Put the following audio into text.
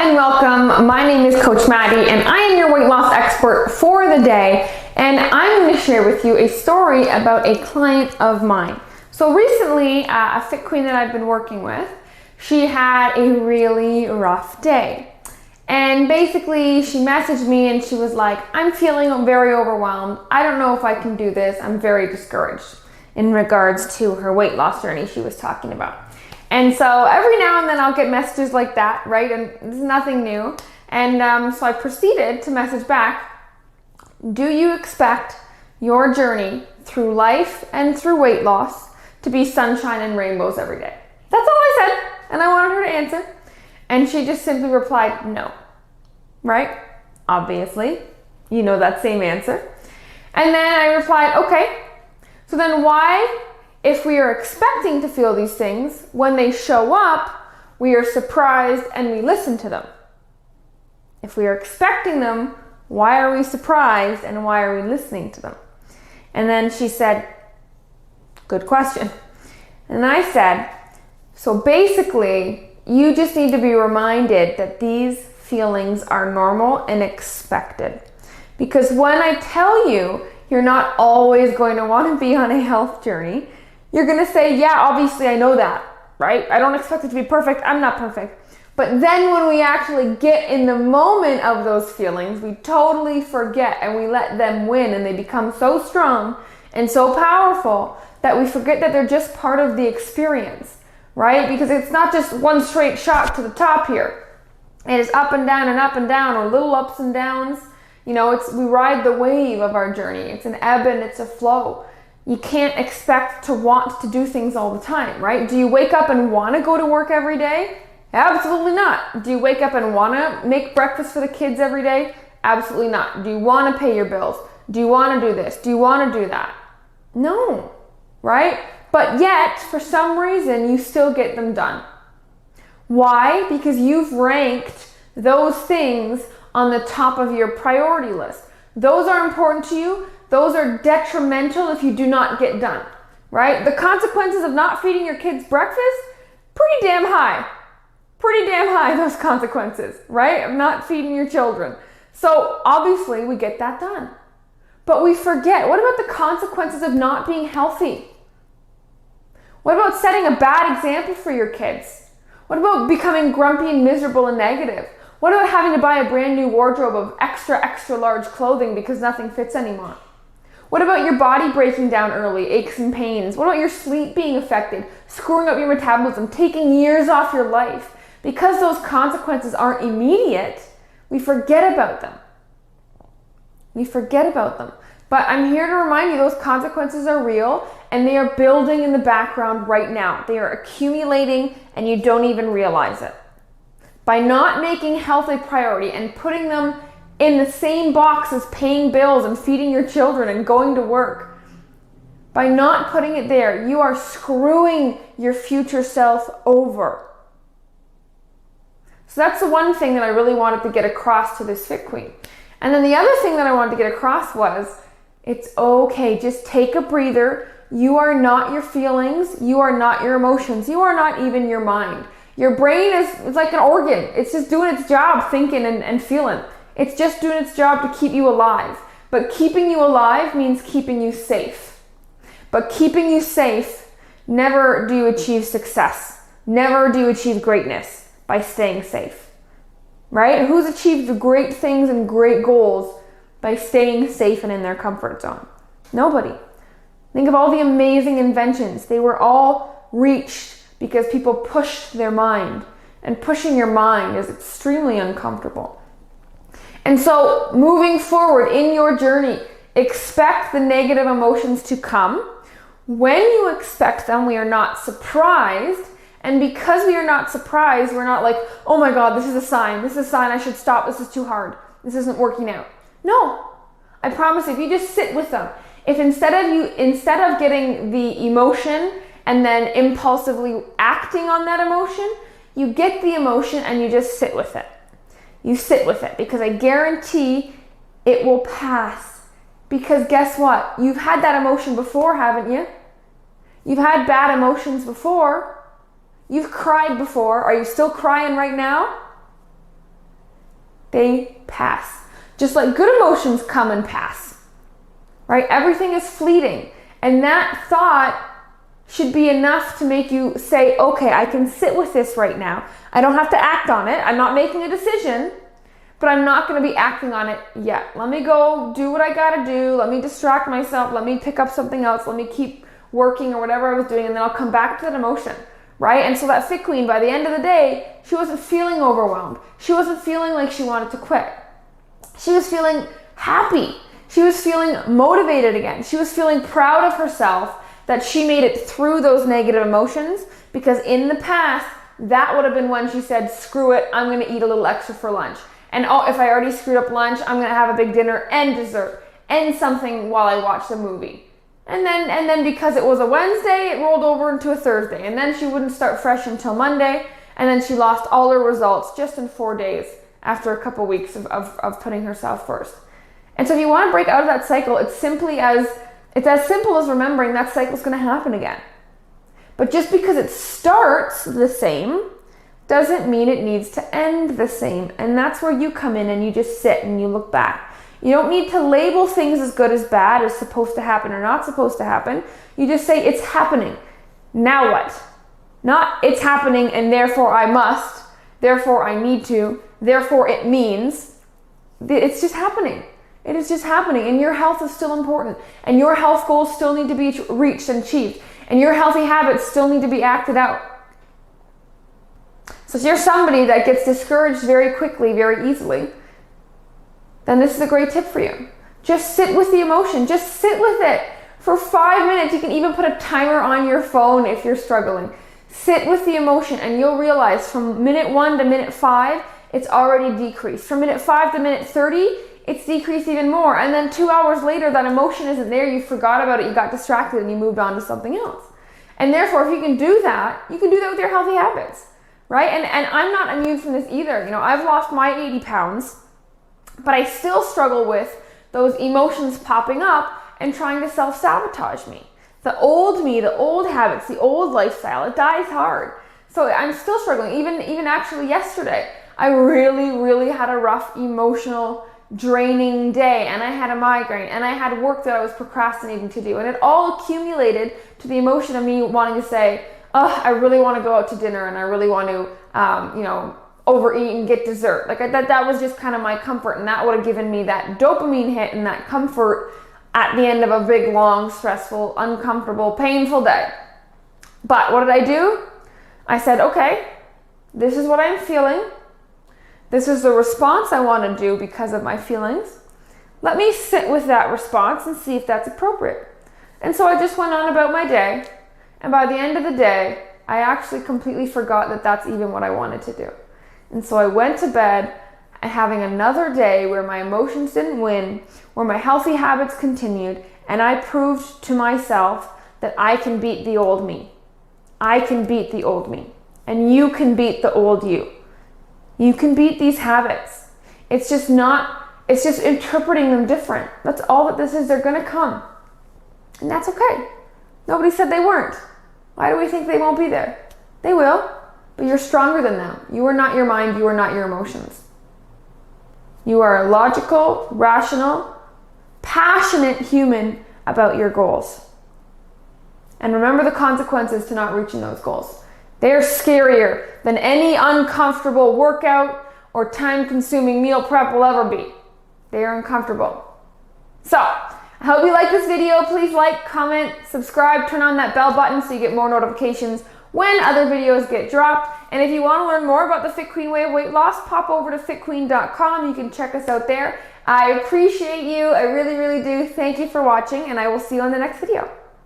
and welcome. My name is Coach Maddie and I am your weight loss expert for the day, and I'm going to share with you a story about a client of mine. So recently, a fit queen that I've been working with, she had a really rough day. And basically she messaged me and she was like, I'm feeling very overwhelmed. I don't know if I can do this. I'm very discouraged in regards to her weight loss journey she was talking about. And so every now and then I'll get messages like that, right? And it's nothing new. And so I proceeded to message back, do you expect your journey through life and through weight loss to be sunshine and rainbows every day? That's all I said. And I wanted her to answer. And she just simply replied, no. Right? Obviously. You know that same answer. And then I replied, okay. So then why, if we are expecting to feel these things, when they show up, we are surprised and we listen to them? If we are expecting them, why are we surprised and why are we listening to them? And then she said, good question. And I said, so basically, you just need to be reminded that these feelings are normal and expected. Because when I tell you you're not always going to want to be on a health journey, you're going to say, yeah, obviously I know that, right? I don't expect it to be perfect. I'm not perfect. But then when we actually get in the moment of those feelings, we totally forget and we let them win, and they become so strong and so powerful that we forget that they're just part of the experience, right? Because it's not just one straight shot to the top here. It is up and down, or little ups and downs. You know, we ride the wave of our journey. It's an ebb and it's a flow. You can't expect to want to do things all the time, right? Do you wake up and want to go to work every day? Absolutely not. Do you wake up and want to make breakfast for the kids every day? Absolutely not. Do you want to pay your bills? Do you want to do this? Do you want to do that? No, right? But yet, for some reason, you still get them done. Why? Because you've ranked those things on the top of your priority list. Those are important to you. Those are detrimental if you do not get done, right? The consequences of not feeding your kids breakfast, pretty damn high. Pretty damn high, those consequences, right? Of not feeding your children. So obviously we get that done. But we forget, what about the consequences of not being healthy? What about setting a bad example for your kids? What about becoming grumpy and miserable and negative? What about having to buy a brand new wardrobe of extra large clothing because nothing fits anymore? What about your body breaking down early, aches and pains? What about your sleep being affected, screwing up your metabolism, taking years off your life? Because those consequences aren't immediate, we forget about them. We forget about them. But I'm here to remind you those consequences are real and they are building in the background right now. They are accumulating and you don't even realize it. By not making health a priority and putting them in the same box as paying bills and feeding your children and going to work, by not putting it there, you are screwing your future self over. So that's the one thing that I really wanted to get across to this fit queen. And then the other thing that I wanted to get across was, it's okay, just take a breather. You are not your feelings. You are not your emotions. You are not even your mind. Your brain is like an organ. It's just doing its job, thinking and feeling. It's just doing its job to keep you alive. But keeping you alive means keeping you safe. But keeping you safe, never do you achieve success. Never do you achieve greatness by staying safe. Right? Who's achieved great things and great goals by staying safe and in their comfort zone? Nobody. Think of all the amazing inventions. They were all reached because people pushed their mind. And pushing your mind is extremely uncomfortable. And so moving forward in your journey, expect the negative emotions to come. When you expect them, we are not surprised. And because we are not surprised, we're not like, oh my God, this is a sign. This is a sign I should stop. This is too hard. This isn't working out. No, I promise if you just sit with them, if instead of getting the emotion and then impulsively acting on that emotion, you get the emotion and you just sit with it. You sit with it, because I guarantee it will pass. Because guess what? You've had that emotion before, haven't you? You've had bad emotions before. You've cried before. Are you still crying right now? they pass. Just like good emotions come and pass, right? Everything is fleeting. And that thought should be enough to make you say, okay, I can sit with this right now. I don't have to act on it. I'm not making a decision, but I'm not going to be acting on it yet. Let me go do what I got to do. Let me distract myself. Let me pick up something else. Let me keep working or whatever I was doing, and then I'll come back to that emotion, right? And so that fit queen, by the end of the day, she wasn't feeling overwhelmed. She wasn't feeling like she wanted to quit. She was feeling happy. She was feeling motivated again. She was feeling proud of herself that she made it through those negative emotions, because in the past, that would have been when she said, screw it, I'm going to eat a little extra for lunch. And oh, if I already screwed up lunch, I'm going to have a big dinner and dessert and something while I watch the movie. And then because it was a Wednesday, it rolled over into a Thursday. And then she wouldn't start fresh until Monday. And then she lost all her results just in 4 days after a couple weeks of putting herself first. And so if you want to break out of that cycle, it's as simple as remembering that cycle is going to happen again. But just because it starts the same doesn't mean it needs to end the same. And that's where you come in and you just sit and you look back. You don't need to label things as good as bad, as supposed to happen or not supposed to happen. You just say, it's happening. Now what? Not it's happening and therefore I must, therefore I need to, therefore it means. It's just happening. It is just happening, and your health is still important, and your health goals still need to be reached and achieved, and your healthy habits still need to be acted out. So if you're somebody that gets discouraged very quickly, very easily, then this is a great tip for you. Just sit with the emotion. Just sit with it for 5 minutes. You can even put a timer on your phone if you're struggling. Sit with the emotion, and you'll realize from minute 1 to minute 5, it's already decreased. From minute 5 to minute 30, it's decreased even more. And then 2 hours later, that emotion isn't there. You forgot about it. You got distracted and you moved on to something else. And therefore, if you can do that, you can do that with your healthy habits, right? And I'm not immune from this either. You know, I've lost my 80 pounds, but I still struggle with those emotions popping up and trying to self-sabotage me. The old habits, the old lifestyle, it dies hard. So I'm still struggling. Even actually yesterday, I really had a rough emotional draining day, and I had a migraine, and I had work that I was procrastinating to do, and it all accumulated to the emotion of me wanting to say, oh, I really want to go out to dinner, and I really want to, overeat and get dessert. Like that was just kind of my comfort, and that would have given me that dopamine hit and that comfort at the end of a big, long, stressful, uncomfortable, painful day. But what did I do? I said, okay, this is what I'm feeling. This is the response I want to do because of my feelings. Let me sit with that response and see if that's appropriate. And so I just went on about my day. And by the end of the day, I actually completely forgot that that's even what I wanted to do. And so I went to bed having another day where my emotions didn't win, where my healthy habits continued, and I proved to myself that I can beat the old me. I can beat the old me. And you can beat the old you. You can beat these habits. It's just interpreting them different. That's all that this is. They're going to come. And that's okay. Nobody said they weren't. Why do we think they won't be there? They will, but you're stronger than them. You are not your mind. You are not your emotions. You are a logical, rational, passionate human about your goals. And remember the consequences to not reaching those goals. They're scarier than any uncomfortable workout or time-consuming meal prep will ever be. They are uncomfortable. So, I hope you like this video. Please like, comment, subscribe, turn on that bell button so you get more notifications when other videos get dropped. And if you want to learn more about the Fit Queen way of weight loss, pop over to fitqueen.com. You can check us out there. I appreciate you. I really do. Thank you for watching, and I will see you on the next video.